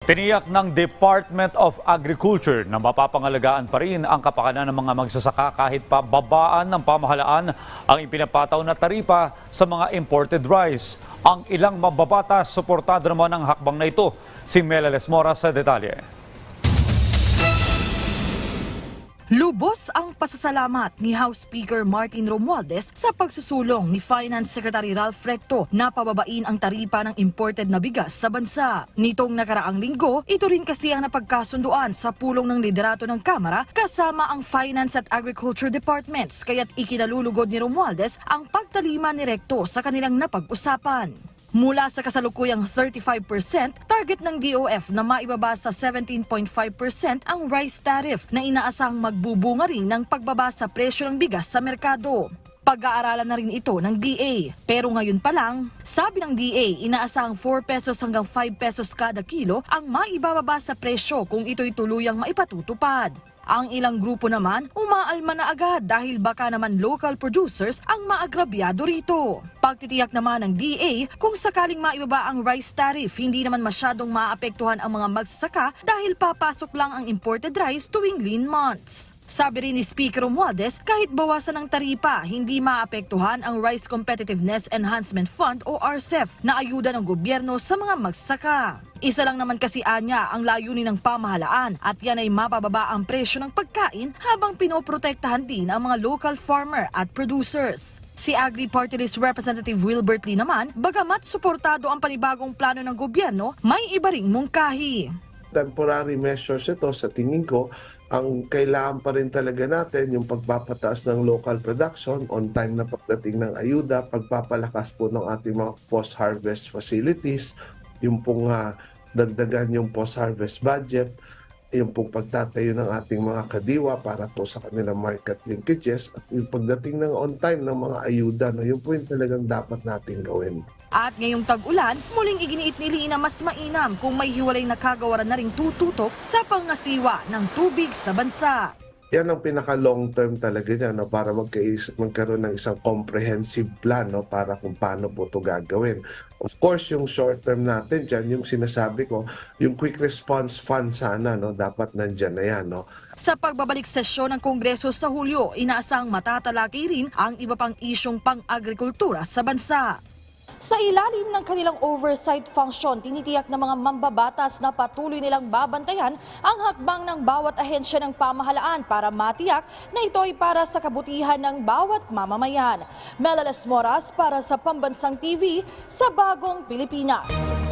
Tiniyak ng Department of Agriculture na mapapangalagaan pa rin ang kapakanan ng mga magsasaka kahit pa babaan ng pamahalaan ang ipinapataw na taripa sa mga imported rice. Ang ilang mababatas, suportado naman ang hakbang na ito. Si Melales Mora sa detalye. Lubos ang pasasalamat ni House Speaker Martin Romualdez sa pagsusulong ni Finance Secretary Ralph Recto na pababain ang taripa ng imported na bigas sa bansa. Nitong nakaraang linggo, ito rin kasi ang napagkasunduan sa pulong ng liderato ng Kamara kasama ang Finance at Agriculture Departments, kaya't ikinalulugod ni Romualdez ang pagtalima ni Recto sa kanilang napag-usapan. Mula sa kasalukuyang 35%, target ng DOF na maibaba sa 17.5% ang rice tariff na inaasahang magbubunga rin ng pagbaba sa presyo ng bigas sa merkado. Pag-aaralan na rin ito ng DA. Pero ngayon pa lang, sabi ng DA, inaasahang 4 pesos hanggang 5 pesos kada kilo ang maibababa sa presyo kung ito'y tuluyang maipatutupad. Ang ilang grupo naman, umaalma na agad dahil baka naman local producers ang maagrabyado rito. Pagtitiyak naman ng DA, kung sakaling maibaba ang rice tariff, hindi naman masyadong maapektuhan ang mga magsasaka dahil papasok lang ang imported rice tuwing lean months. Sabi rin ni Speaker Romualdez, kahit bawasan ng taripa, hindi maapektuhan ang Rice Competitiveness Enhancement Fund o RCEF na ayuda ng gobyerno sa mga magsasaka. Isa lang naman kasi anya ang layunin ng pamahalaan at yan ay mapababa ang presyo ng pagkain habang pinoprotektahan din ang mga local farmer at producers. Si Agri-Party List Representative Wilbert Lee naman, bagamat suportado ang panibagong plano ng gobyerno, may iba ring mungkahi. Temporary measures ito, sa tingin ko, ang kailangan pa rin talaga natin yung pagpapataas ng local production, on time na pagdating ng ayuda, pagpapalakas po ng ating mga post-harvest facilities, yung pong dagdagan yung post-harvest budget, yung pong pagtatayo ng ating mga kadiwa para po sa kanilang market linkages, at yung pagdating ng on time ng mga ayuda, no, yun po yung talagang dapat natin gawin. At ngayong tag-ulan, muling iginiit ni Lee na mas mainam kung may hiwalay na kagawaran na ring tututok sa pangasiwa ng tubig sa bansa. Yan ang pinaka-long term talaga niya, no, para magkaroon ng isang comprehensive plan, no, para kung paano po ito gagawin. Of course, yung short term natin dyan, yung sinasabi ko, yung quick response fund sana, no, dapat nandyan na yan. No. Sa pagbabalik sesyon ng Kongreso sa Hulyo, inaasang matatalakay rin ang iba pang isyong pang-agrikultura sa bansa. Sa ilalim ng kanilang oversight function, tinitiyak ng mga mambabatas na patuloy nilang babantayan ang hakbang ng bawat ahensya ng pamahalaan para matiyak na ito ay para sa kabutihan ng bawat mamamayan. Melales Moras para sa Pambansang TV sa Bagong Pilipinas.